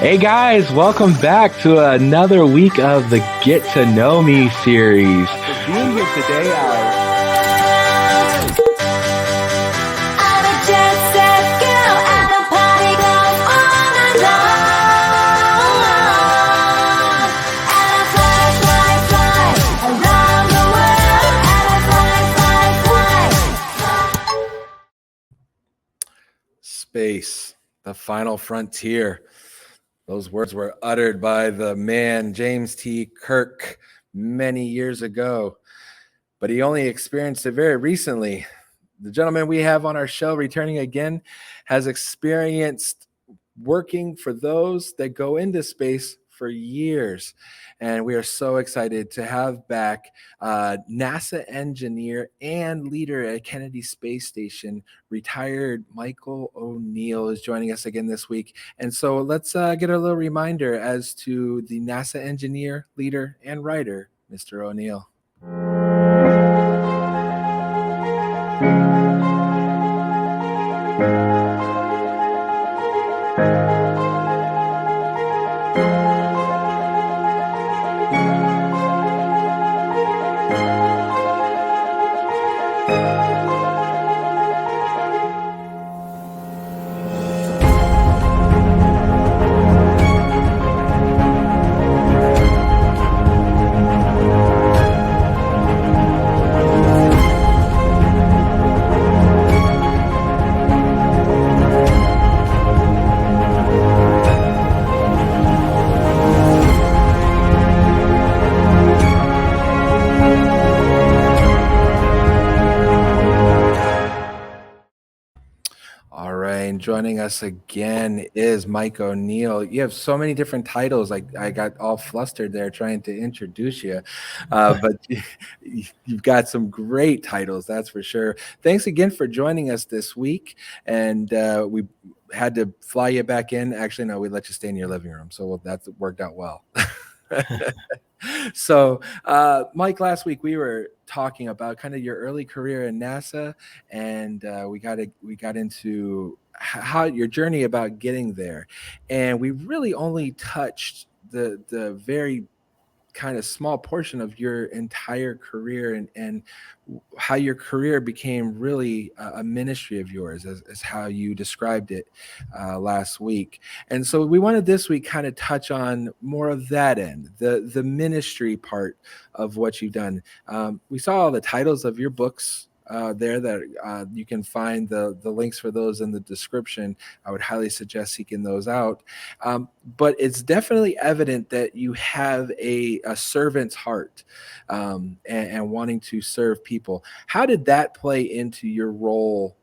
Hey guys, welcome back to another week of the Get to Know Me series. For being here today, Space, the final frontier. Those words were uttered by the man, James T. Kirk, many years ago, but he only experienced it very recently. The gentleman we have on our show, returning again, has experienced working for those that go into space for years. And we are so excited to have back NASA engineer and leader at Kennedy Space Station, retired Michael ONeal is joining us again this week. And so let's get a little reminder as to the NASA engineer, leader, and writer, Mr. ONeal. Joining us again is Mike ONeal. You have so many different titles. I got all flustered there trying to introduce you, but you've got some great titles, that's for sure. Thanks again for joining us this week. And we had to fly you back in. Actually, no, we let you stay in your living room. So that worked out well. So, Mike, last week we were talking about kind of your early career in NASA, and we got into how your journey about getting there, and we really only touched the very kind of small portion of your entire career and how your career became really a ministry of yours, as how you described it last week. And so we wanted this week kind of touch on more of that end, the ministry part of what you've done. We saw all the titles of your books there that you can find the links for those in the description. I would highly suggest seeking those out. But it's definitely evident that you have a servant's heart and wanting to serve people. How did that play into your role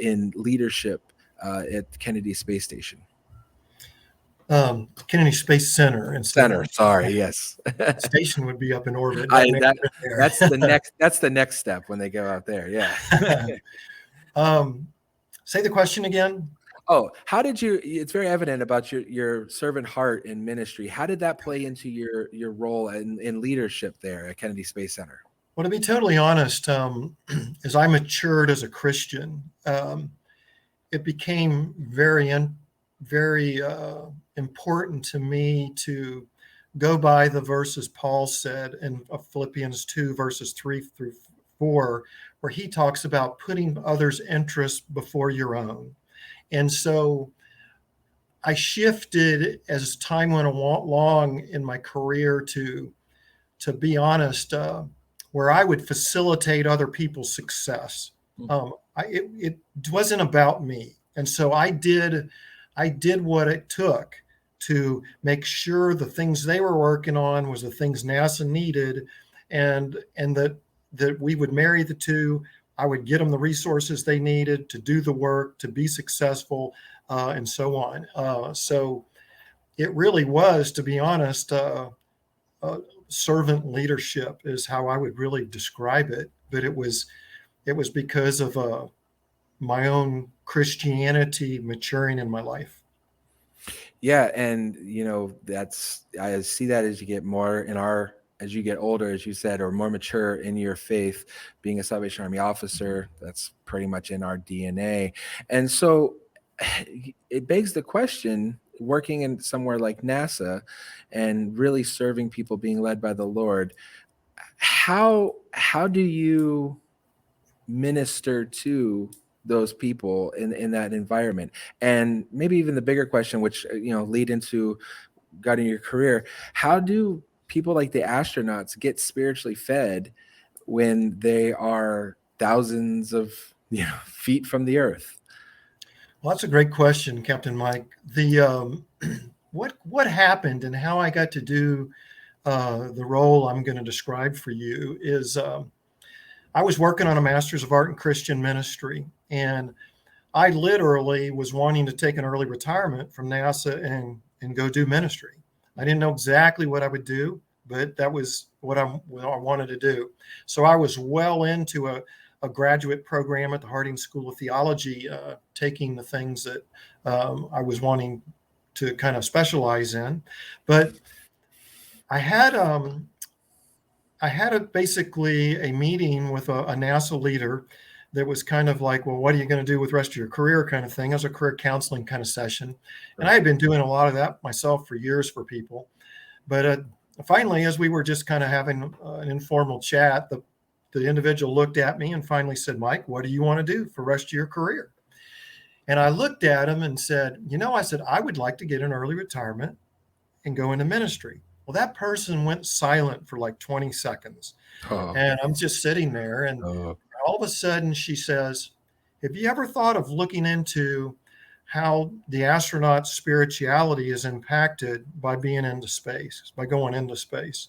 in leadership at Kennedy Space Station? Kennedy Space Center. Center, sorry, yes. Station would be up in orbit. That's the next step when they go out there, yeah. Say the question again. Oh, how did you? It's very evident about your servant heart in ministry. How did that play into your role in leadership there at Kennedy Space Center? Well, to be totally honest, as I matured as a Christian, it became very important to me to go by the verses Paul said in Philippians 2, verses 3 through 4, where he talks about putting others' interests before your own. And so I shifted as time went along in my career to be honest, where I would facilitate other people's success. It wasn't about me. And so I did what it took to make sure the things they were working on was the things NASA needed, and that we would marry the two. I would get them the resources they needed to do the work, to be successful, and so on. So it really was, to be honest, servant leadership is how I would really describe it. But it was because of my own Christianity maturing in my life. Yeah, and I see that as you get more as you get older, as you said, or more mature in your faith, being a Salvation Army officer, that's pretty much in our DNA. And so it begs the question, working in somewhere like NASA and really serving people, being led by the Lord, how do you minister to those people in that environment? And maybe even the bigger question, which lead into got in your career, how do people like the astronauts get spiritually fed when they are thousands of feet from the earth? Well, that's a great question, Captain Mike. The what happened and how I got to do the role I'm going to describe for you is I was working on a Master's of Art in Christian Ministry, and I literally was wanting to take an early retirement from NASA and go do ministry. I didn't know exactly what I would do, but that was what I wanted to do. So I was well into a graduate program at the Harding School of Theology, taking the things that I was wanting to kind of specialize in. But I had basically a meeting with a NASA leader that was kind of like, well, what are you going to do with the rest of your career kind of thing. It was a career counseling kind of session. And I had been doing a lot of that myself for years for people. But finally, as we were just kind of having an informal chat, the individual looked at me and finally said, Mike, what do you want to do for the rest of your career? And I looked at him and said, I said, I would like to get an early retirement and go into ministry. Well, that person went silent for like 20 seconds. Oh, And I'm just sitting there, and oh, all of a sudden she says, have you ever thought of looking into how the astronaut's spirituality is impacted by being into space, by going into space?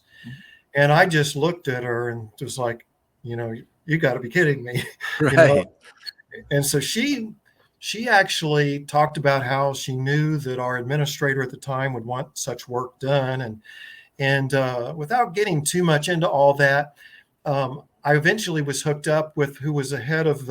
And I just looked at her and was like, you got to be kidding me. right. And so she actually talked about how she knew that our administrator at the time would want such work done. And without getting too much into all that, I eventually was hooked up with who was the head of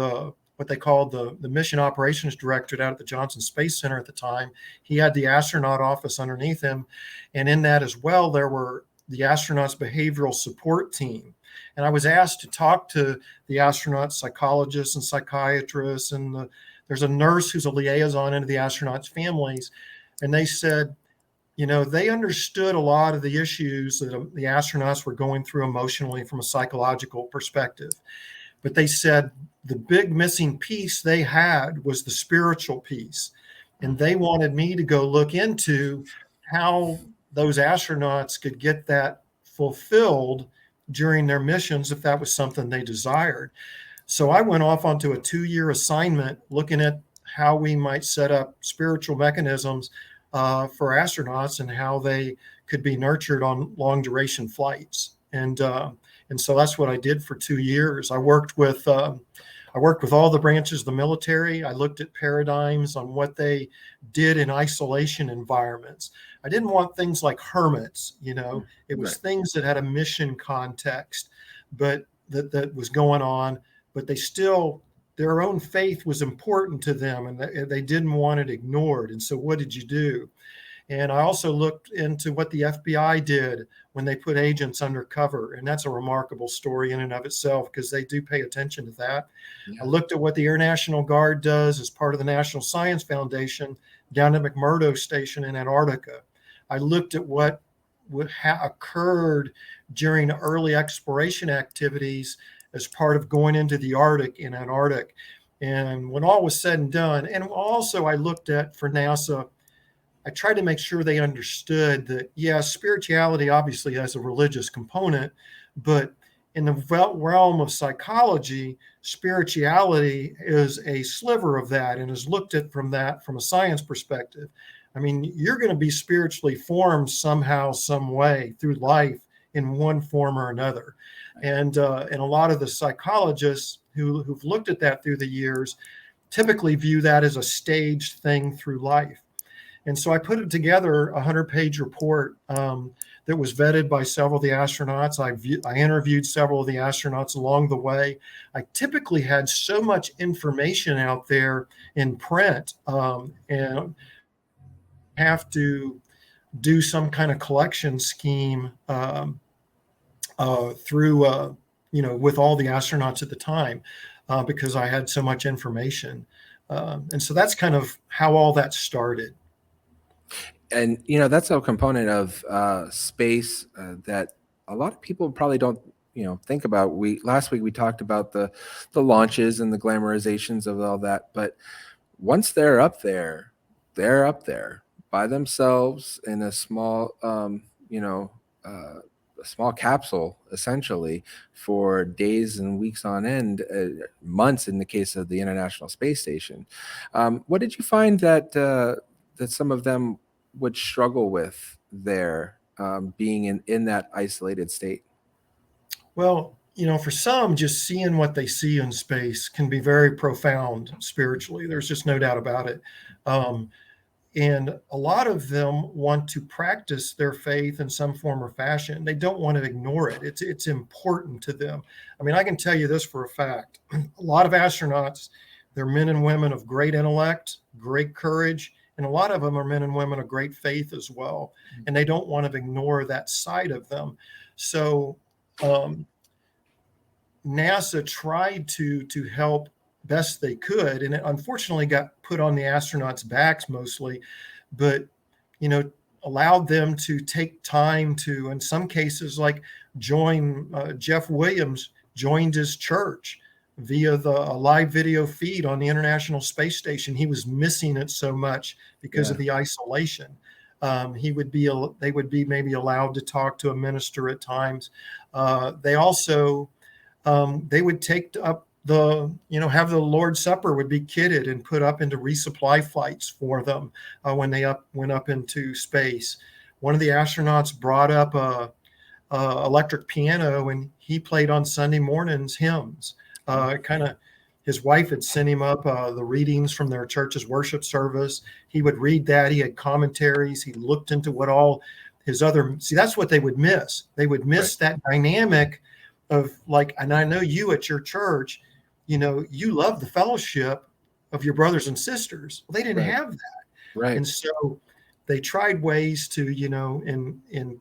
what they called the mission operations director out at the Johnson Space Center at the time. He had the astronaut office underneath him. And in that as well, there were the astronauts' behavioral support team. And I was asked to talk to the astronauts, psychologists and psychiatrists, and there's a nurse who's a liaison into the astronauts' families. And they said, they understood a lot of the issues that the astronauts were going through emotionally from a psychological perspective. But they said the big missing piece they had was the spiritual piece. And they wanted me to go look into how those astronauts could get that fulfilled during their missions if that was something they desired. So I went off onto a 2-year assignment looking at how we might set up spiritual mechanisms for astronauts and how they could be nurtured on long duration flights. And so that's what I did for 2 years. I worked with all the branches of the military. I looked at paradigms on what they did in isolation environments. I didn't want things like hermits, it was Right. things that had a mission context, but that was going on, but they still, their own faith was important to them, and they didn't want it ignored. And so what did you do? And I also looked into what the FBI did when they put agents undercover. And that's a remarkable story in and of itself, because they do pay attention to that. Yeah. I looked at what the Air National Guard does as part of the National Science Foundation down at McMurdo Station in Antarctica. I looked at what occurred during early exploration activities as part of going into the Arctic in Antarctic. And when all was said and done, and also I looked at, for NASA, I tried to make sure they understood that, yes, spirituality obviously has a religious component, but in the realm of psychology, spirituality is a sliver of that and is looked at from a science perspective. I mean, you're going to be spiritually formed somehow, some way through life in one form or another. And a lot of the psychologists who've looked at that through the years typically view that as a staged thing through life. And so I put together a 100-page report that was vetted by several of the astronauts. I interviewed several of the astronauts along the way. I typically had so much information out there in print, and have to do some kind of collection scheme through, with all the astronauts at the time, because I had so much information. And so that's kind of how all that started. And that's a component of space that a lot of people probably don't think about. We last week we talked about the launches and the glamorizations of all that, but once they're up there by themselves in a small a small capsule, essentially, for days and weeks on end, months in the case of the International Space Station. What did you find that some of them would struggle with there, being in that isolated state? Well, for some, just seeing what they see in space can be very profound spiritually. There's just no doubt about it. Um, and a lot of them want to practice their faith in some form or fashion. They don't want to ignore it. It's important to them. I mean, I can tell you this for a fact. A lot of astronauts, they're men and women of great intellect, great courage, and a lot of them are men and women of great faith as well. And they don't want to ignore that side of them. So um, NASA tried to help best they could, and it unfortunately got put on the astronauts' backs mostly, but you know allowed them to take time to, in some cases, like join. Jeff Williams joined his church via the a live video feed on the International Space Station. He was missing it so much because Yeah. of the isolation. They would be maybe allowed to talk to a minister at times. They also they would take up have the Lord's Supper would be kitted and put up into resupply flights for them when they went up into space. One of the astronauts brought up a electric piano, and he played on Sunday mornings hymns. Kind of, his wife had sent him up the readings from their church's worship service. He would read that. He had commentaries. He looked into what all his other, see, that's what they would miss. They would miss Right. that dynamic of, like, and I know you at your church, you love the fellowship of your brothers and sisters. Well, they didn't Right. have that. Right. And so they tried ways to, to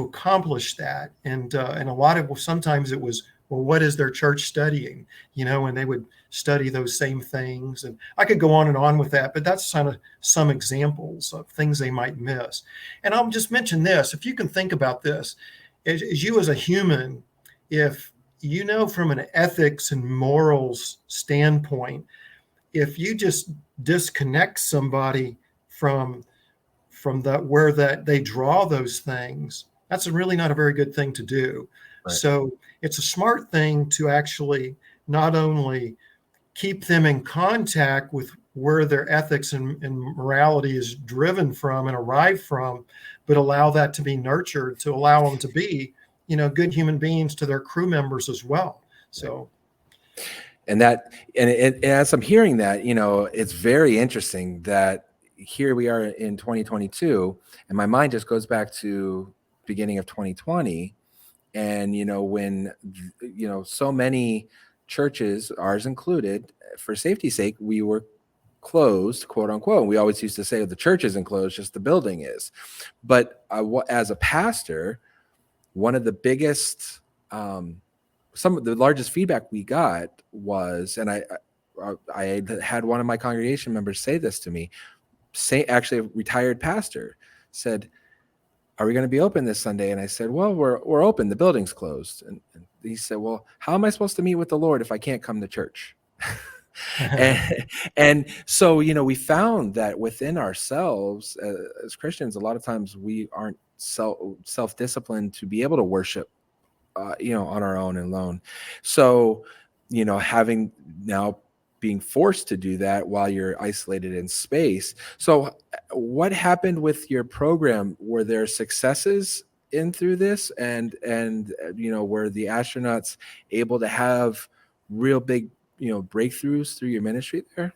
accomplish that. And a lot of, sometimes it was, well, what is their church studying? And they would study those same things. And I could go on with that, but that's kind of some examples of things they might miss. And I'll just mention this: if you can think about this, as you as a human, if from an ethics and morals standpoint, if you just disconnect somebody from that, where that they draw those things, that's really not a very good thing to do. Right. So it's a smart thing to actually not only keep them in contact with where their ethics and morality is driven from and arrived from, but allow that to be nurtured, to allow them to be, good human beings to their crew members as well. So, And as I'm hearing that, it's very interesting that here we are in 2022, and my mind just goes back to beginning of 2020, and when so many churches, ours included, for safety's sake, we were closed, quote unquote. And we always used to say the church isn't closed, just the building is. But as a pastor, one of the biggest some of the largest feedback we got was, and I had one of my congregation members say this to me, actually a retired pastor, said, "Are we going to be open this Sunday?" And I said, "Well, we're open. The building's closed." And he said, "Well, how am I supposed to meet with the Lord if I can't come to church?" and, and so we found that within ourselves as Christians, a lot of times we aren't self-disciplined to be able to worship on our own and alone. So, having now being forced to do that while you're isolated in space. So, what happened with your program? Were there successes in through this, and were the astronauts able to have real big breakthroughs through your ministry there?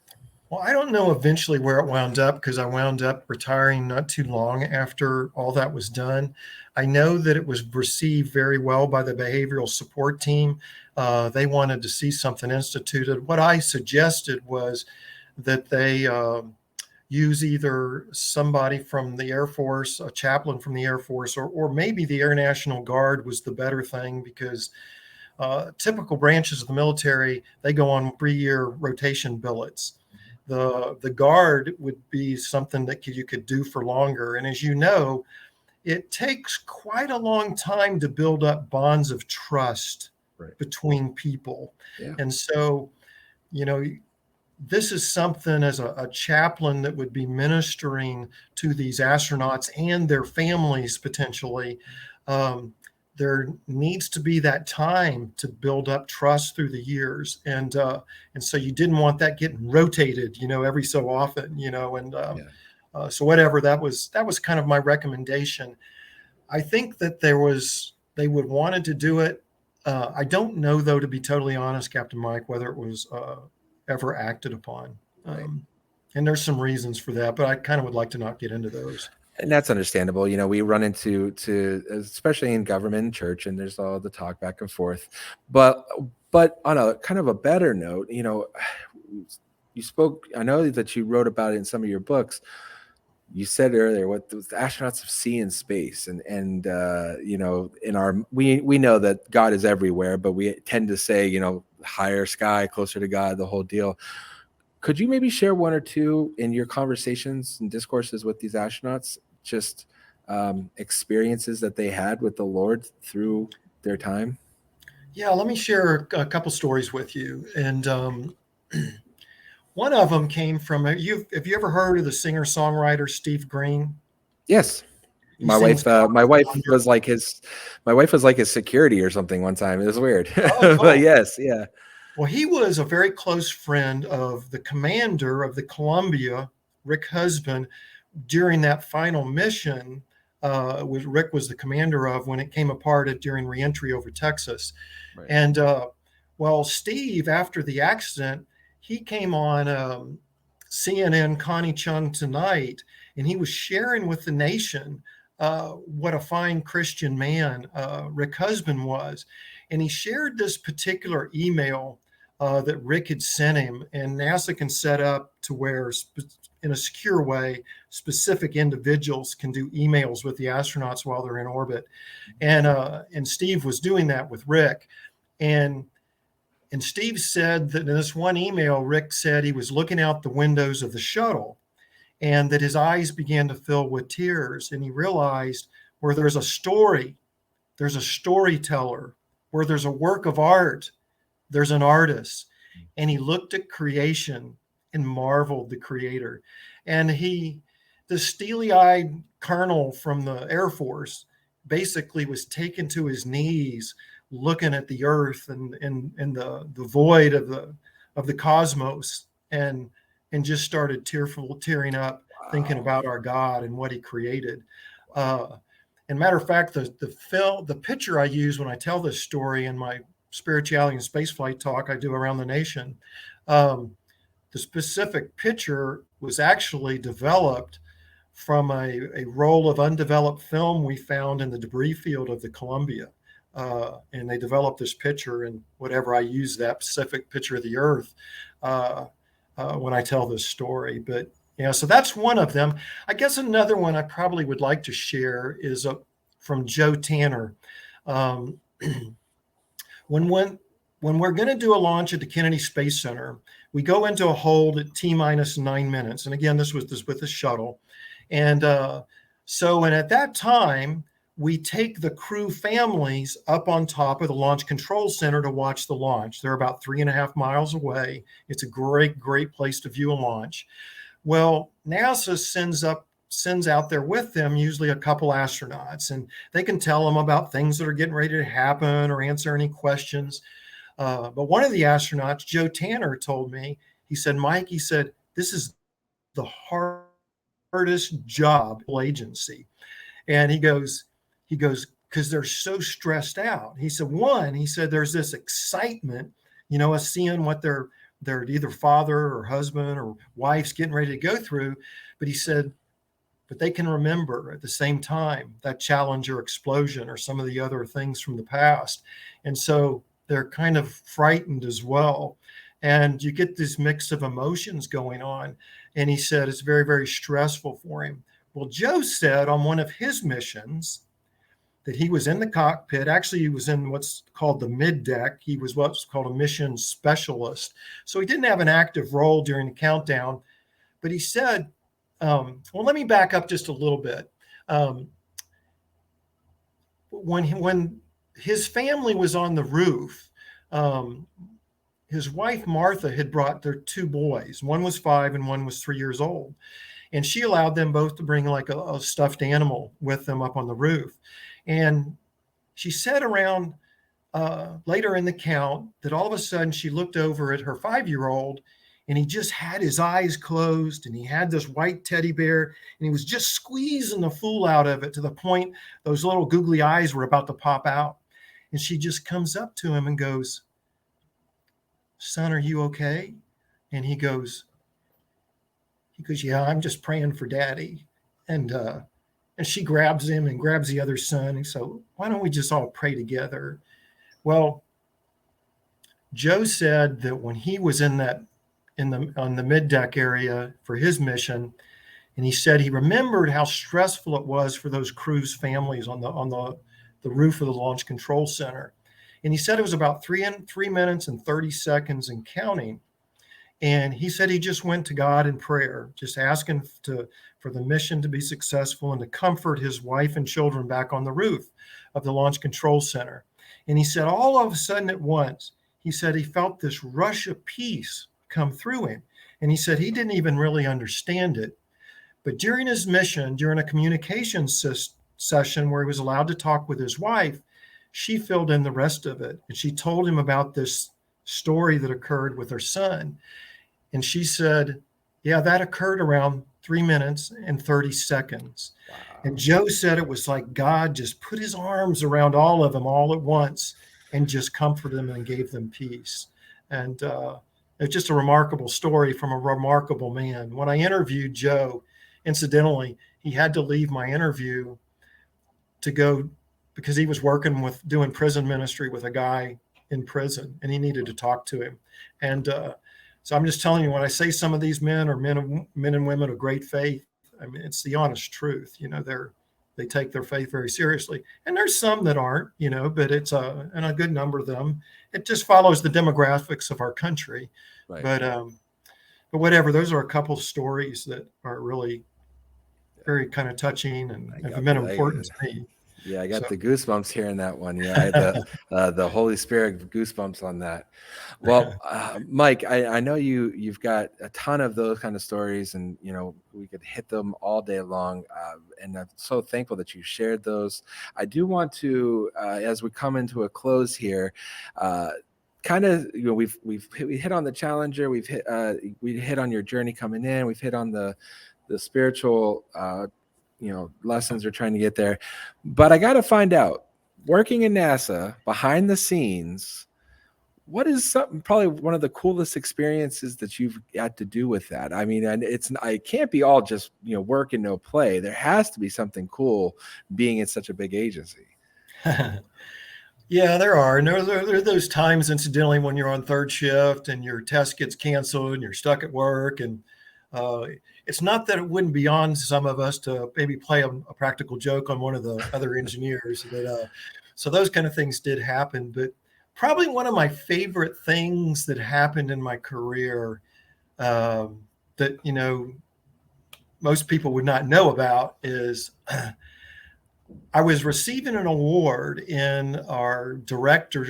well, I don't know eventually where it wound up, because I wound up retiring not too long after all that was done. I know that it was received very well by the behavioral support team. They wanted to see something instituted. What I suggested was that they use either somebody from the Air Force, a chaplain from the Air Force, or maybe the Air National Guard was the better thing, because typical branches of the military, they go on 3-year rotation billets. The guard would be something that you could do for longer. And as you know, it takes quite a long time to build up bonds of trust Right. between people. Yeah. And so, you know, this is something as a chaplain that would be ministering to these astronauts and their families potentially. There needs to be that time to build up trust through the years, and so you didn't want that getting rotated, every so often, Yeah. so whatever, that was kind of my recommendation. I think that they would wanted to do it. I don't know, though, to be totally honest, Captain Mike, whether it was ever acted upon. Right. And there's some reasons for that, but I kind of would like to not get into those. And that's understandable. We run into especially in government and church, and there's all the talk back and forth. But on a kind of a better note, you spoke. I know that you wrote about it in some of your books. You said earlier what the astronauts see in space, and in our we know that God is everywhere, but we tend to say higher sky, closer to God, the whole deal. Could you maybe share one or two in your conversations and discourses with these astronauts, just experiences that they had with the Lord through their time? Yeah, let me share a couple stories with you. And one of them came from have you ever heard of the singer-songwriter Steve Green? Yes. He sings My gospel wife under. was like his security or something one time. It was weird. Oh, But cool. yes, yeah. Well, he was a very close friend of the commander of the Columbia, Rick Husband, during that final mission. Rick was the commander of when it came apart during reentry over Texas. Right. And well, Steve, after the accident, he came on CNN Connie Chung Tonight, and he was sharing with the nation what a fine Christian man Rick Husband was. And he shared this particular email that Rick had sent him, and NASA can set up to where, in a secure way, specific individuals can do emails with the astronauts while they're in orbit. And Steve was doing that with Rick. And Steve said that in this one email, Rick said he was looking out the windows of the shuttle and that his eyes began to fill with tears. And he realized where there's a story, there's a storyteller, where there's a work of art, there's an artist. And he looked at creation and marveled the creator. And the steely-eyed colonel from the Air Force basically was taken to his knees looking at the earth and the void of the cosmos, and just started tearing up, thinking about our God and what he created. And matter of fact, the picture I use when I tell this story in my spirituality and spaceflight talk I do around the nation, the specific picture was actually developed from a roll of undeveloped film we found in the debris field of the Columbia. And they developed this picture, and whatever, I use that specific picture of the Earth when I tell this story. But so that's one of them. I guess another one I probably would like to share is from Joe Tanner. When we're going to do a launch at the Kennedy Space Center, we go into a hold at T-minus 9 minutes. And again, this was with the shuttle. And and at that time, we take the crew families up on top of the Launch Control Center to watch the launch. They're about 3.5 miles away. It's a great, great place to view a launch. Well, NASA sends out there with them usually a couple astronauts, and they can tell them about things that are getting ready to happen or answer any questions. But one of the astronauts, Joe Tanner, told me, he said, Mike, he said, this is the hardest job agency. And he goes, because they're so stressed out. He said, there's this excitement, of seeing what their either father or husband or wife's getting ready to go through. But he said, but they can remember at the same time that Challenger explosion or some of the other things from the past. And so they're kind of frightened as well. And you get this mix of emotions going on. And he said it's very, very stressful for him. Well, Joe said on one of his missions that he was in the cockpit. Actually, he was in what's called the mid deck. He was what's called a mission specialist. So he didn't have an active role during the countdown. But he said, well, let me back up just a little bit. When his family was on the roof, his wife Martha had brought their two boys. One was 5 and one was 3 years old. And she allowed them both to bring like a stuffed animal with them up on the roof. And she said around later in the count that all of a sudden she looked over at her 5-year-old, and he just had his eyes closed, and he had this white teddy bear, and he was just squeezing the fool out of it to the point those little googly eyes were about to pop out. And she just comes up to him and goes, "Son, are you okay?" And he goes, "Yeah, I'm just praying for Daddy." And she grabs him and grabs the other son. And so, "Why don't we just all pray together?" Well, Joe said that when he was on the mid deck area for his mission, and he said he remembered how stressful it was for those crew's families on the roof of the Launch Control Center. And he said it was about 3 minutes and 30 seconds and counting. And he said he just went to God in prayer, just asking for the mission to be successful and to comfort his wife and children back on the roof of the Launch Control Center. And he said all of a sudden at once, he said he felt this rush of peace come through him. And he said he didn't even really understand it. But during his mission, during a communications session where he was allowed to talk with his wife, she filled in the rest of it. And she told him about this story that occurred with her son. And she said, yeah, that occurred around 3 minutes and 30 seconds. Wow. And Joe said it was like God just put his arms around all of them all at once and just comforted them and gave them peace. And it's just a remarkable story from a remarkable man. When I interviewed Joe, incidentally, he had to leave my interview to go because he was doing prison ministry with a guy in prison, and he needed to talk to him. And so I'm just telling you, when I say some of these men are men and women of great faith, I mean, it's the honest truth. You know, they take their faith very seriously. And there's some that aren't, you know, but it's and a good number of them. It just follows the demographics of our country. Right. But whatever, those are a couple of stories that are really very kind of touching and have been important to me. Yeah, I got the goosebumps hearing that one. Yeah, I had the Holy Spirit goosebumps on that. Well, Mike, I know you've got a ton of those kind of stories, and you know we could hit them all day long. And I'm so thankful that you shared those. I do want to, as we come into a close here, kind of, you know, we hit on the Challenger, we hit on your journey coming in, we've hit on the spiritual you know, lessons we're trying to get there. But I got to find out, working in NASA behind the scenes, what is probably one of the coolest experiences that you've had to do with that? I mean, and it can't be all just, you know, work and no play. There has to be something cool being in such a big agency. Yeah, there are. And there are those times, incidentally, when you're on third shift and your test gets canceled and you're stuck at work. And it's not that it wouldn't be on some of us to maybe play a practical joke on one of the other engineers. But so those kind of things did happen. But probably one of my favorite things that happened in my career that, you know, most people would not know about is I was receiving an award in our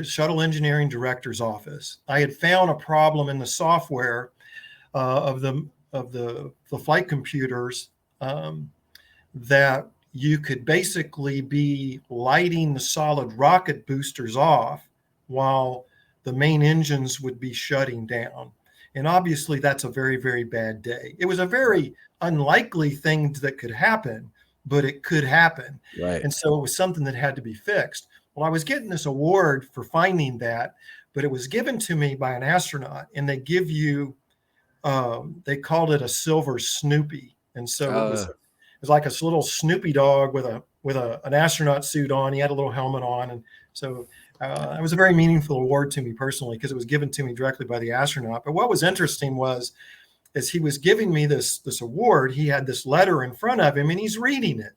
shuttle engineering director's office. I had found a problem in the software of the flight computers that you could basically be lighting the solid rocket boosters off while the main engines would be shutting down. And obviously that's a very, very bad day. It was a very unlikely thing that could happen, but it could happen. Right. And so it was something that had to be fixed. Well, I was getting this award for finding that, but it was given to me by an astronaut, and they give you they called it a silver Snoopy. And so it was like a little Snoopy dog with an astronaut suit on. He had a little helmet on. And so it was a very meaningful award to me personally, because it was given to me directly by the astronaut. But what was interesting was, as he was giving me this award, he had this letter in front of him and he's reading it.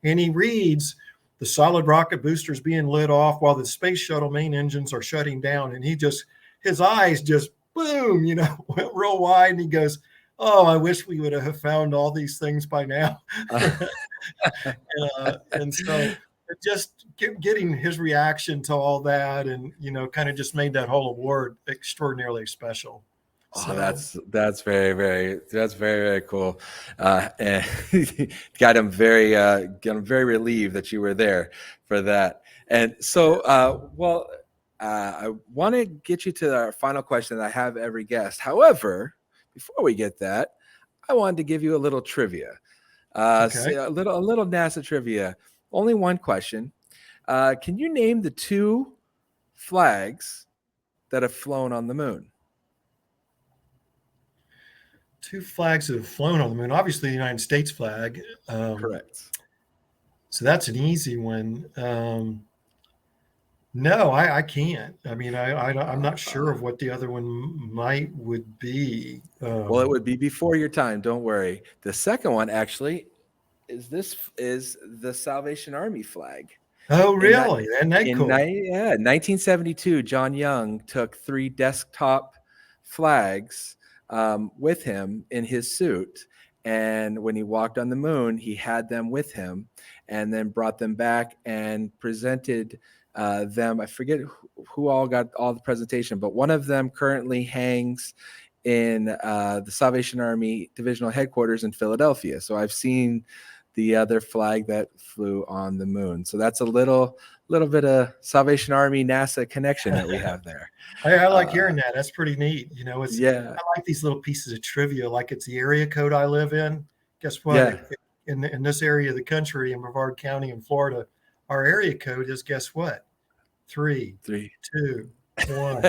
And he reads, the solid rocket boosters being lit off while the space shuttle main engines are shutting down. And his eyes just boom, went real wide. And he goes, "Oh, I wish we would have found all these things by now." And so just getting his reaction to all that, and kind of just made that whole award extraordinarily special. Oh, So that's very cool. And got him very relieved that you were there for that. And so, I want to get you to our final question that I have every guest. However, before we get that, I wanted to give you a little trivia. okay. A little NASA trivia. Only one question. Can you name the two flags that have flown on the moon? Two flags that have flown on the moon. Obviously, the United States flag. Correct. So that's an easy one. No, I can't. I mean, I'm not sure of what the other one would be. Well, it would be before your time. Don't worry. The second one actually is the Salvation Army flag. Oh, In that really? Isn't that cool? 1972, John Young took 3 desktop flags with him in his suit. And when he walked on the moon, he had them with him and then brought them back and presented them. I forget who all got all the presentation, but one of them currently hangs in the Salvation Army Divisional Headquarters in Philadelphia. So I've seen the other flag that flew on the moon. So that's a little bit of Salvation Army NASA connection that we have there. I like hearing that. That's pretty neat. Yeah. I like these little pieces of trivia. Like, it's the area code I live in. Guess what? Yeah. In this area of the country, in Brevard County in Florida, our area code is, guess what? 3, 2, 1.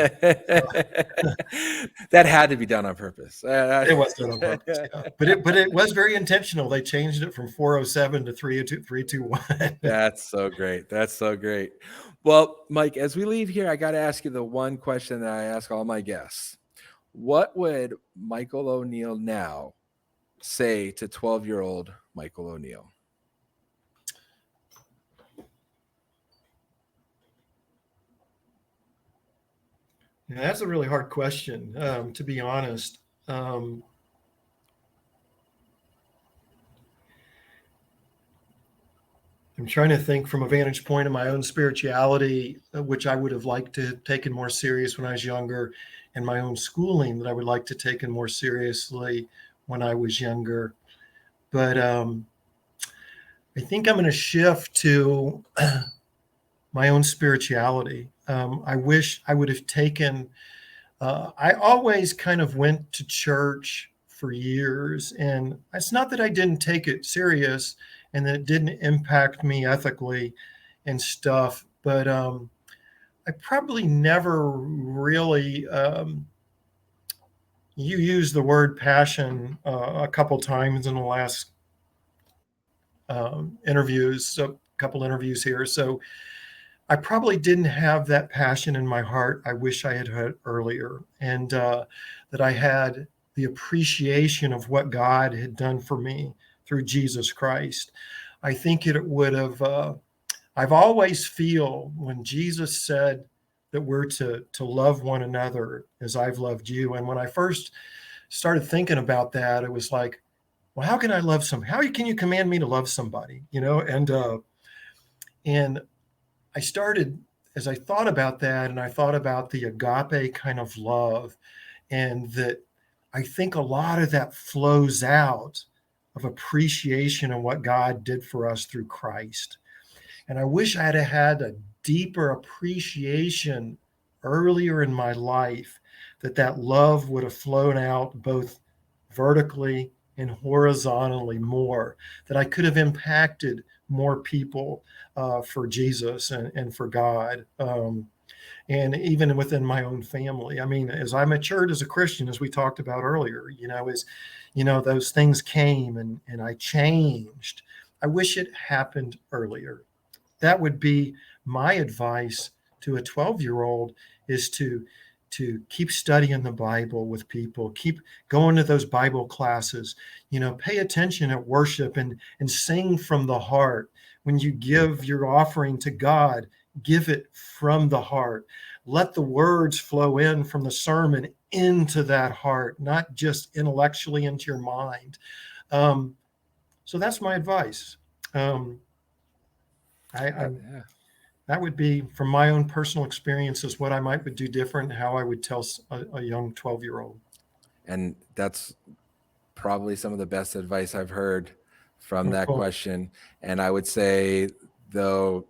That had to be done on purpose. It was done on purpose, yeah. But it was very intentional. They changed it from 407 to 302, 321. That's so great. That's so great. Well, Mike, as we leave here, I got to ask you the one question that I ask all my guests. What would Michael ONeal now say to 12-year-old Michael ONeal? Yeah, that's a really hard question, to be honest. I'm trying to think from a vantage point of my own spirituality, which I would have liked to have taken more serious when I was younger, and my own schooling that I would like to take more seriously when I was younger. But I think I'm going to shift to my own spirituality. I wish I would have taken, I always kind of went to church for years, and it's not that I didn't take it serious and that it didn't impact me ethically and stuff, but I probably never really, you used the word passion a couple times in the last interviews, a couple interviews here. So I probably didn't have that passion in my heart I wish I had had earlier, and that I had the appreciation of what God had done for me through Jesus Christ. I think it would have, I've always feel when Jesus said that we're to love one another as I've loved you. And when I first started thinking about that, it was like, well, how can I love somebody? How can you command me to love somebody? And I started, as I thought about that, and I thought about the agape kind of love, and that I think a lot of that flows out of appreciation of what God did for us through Christ. And I wish I had had a deeper appreciation earlier in my life, that love would have flown out both vertically and horizontally more, that I could have impacted more people for Jesus and for God. And even within my own family. I mean, as I matured as a Christian, as we talked about earlier, those things came and I changed. I wish it happened earlier. That would be my advice to a 12-year-old, is to to keep studying the Bible with people, keep going to those Bible classes, pay attention at worship and sing from the heart. When you give your offering to God, give it from the heart. Let the words flow in from the sermon into that heart, not just intellectually into your mind. So that's my advice. Um, I Yeah. that would be from my own personal experiences what I might would do different, how I would tell a young 12-year-old. And that's probably some of the best advice I've heard from Oh, that cool. question. And I would say, though,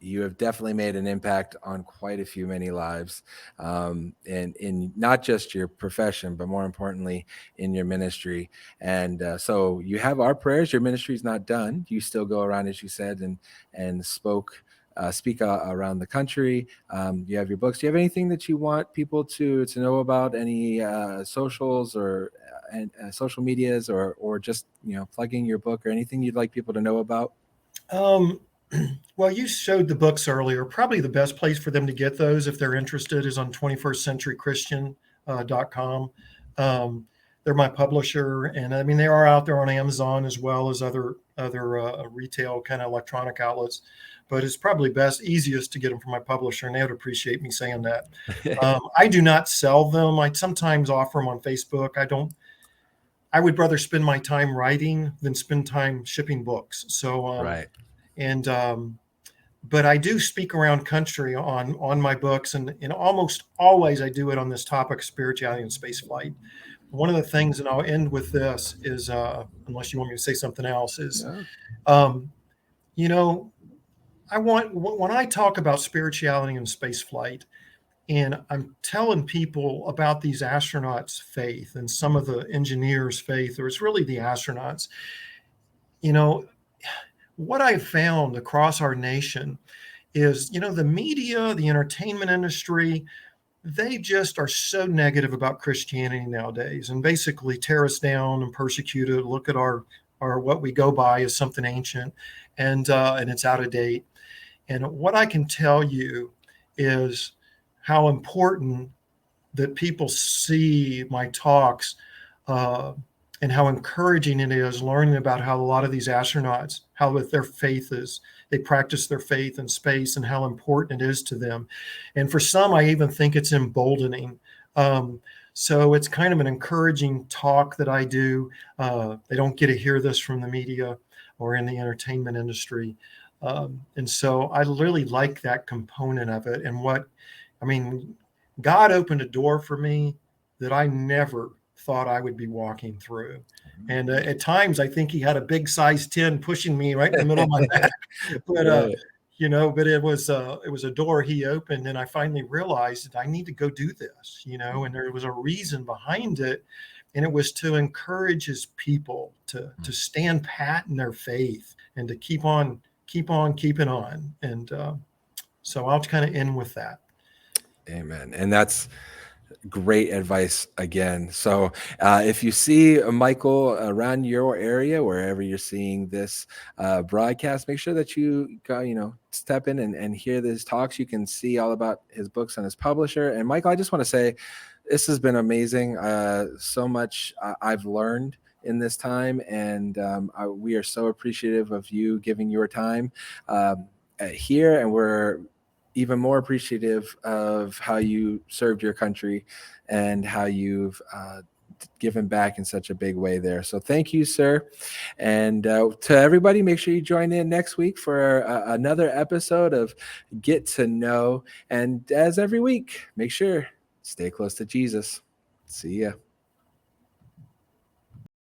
you have definitely made an impact on quite a few many lives, and in not just your profession, but more importantly in your ministry. And so you have our prayers. Your ministry is not done. You still go around, as you said, and speak around the country. You have your books. Do you have anything that you want people to know about? Any socials or social medias, or just plugging your book, or anything you'd like people to know about? Um, well, you showed the books earlier. Probably the best place for them to get those, if they're interested, is on 21stcenturychristian.com. They're my publisher, and I mean they are out there on Amazon as well as other retail kind of electronic outlets. But it's probably easiest to get them from my publisher, and they would appreciate me saying that. I do not sell them. I sometimes offer them on Facebook. I don't. I would rather spend my time writing than spend time shipping books. So, Right. and but I do speak around country on my books, and almost always I do it on this topic, spirituality and space flight. One of the things, and I'll end with this, is unless you want me to say something else, is Yeah. um, you know I want when I talk about spirituality and space flight, and I'm telling people about these astronauts' faith and some of the engineers' faith, or it's really the astronauts. You know, what I've found across our nation is, the media, the entertainment industry, they just are so negative about Christianity nowadays and basically tear us down and persecute it. Look at our what we go by as something ancient, and it's out of date. And what I can tell you is how important that people see my talks, uh, and how encouraging it is learning about how a lot of these astronauts, how with their faith is, they practice their faith in space and how important it is to them. And for some, I even think it's emboldening. So it's kind of an encouraging talk that I do. They don't get to hear this from the media or in the entertainment industry. And so I really like that component of it. And I mean, God opened a door for me that I never thought I would be walking through. And at times, I think he had a big size 10 pushing me right in the middle of my back. But Right. but it was a door he opened, and I finally realized that I need to go do this. And there was a reason behind it, and it was to encourage his people to stand pat in their faith and to keep on keeping on. And so I'll kind of end with that. Amen. And that's great advice again. So if you see Michael around your area, wherever you're seeing this broadcast, make sure that you go, step in and hear these talks. You can see all about his books on his publisher. And Michael, I just want to say this has been amazing. So much I've learned in this time, and we are so appreciative of you giving your time here, and we're even more appreciative of how you served your country and how you've given back in such a big way there. So thank you, sir. And to everybody, make sure you join in next week for another episode of Get to Know. And as every week, make sure stay close to Jesus. See ya.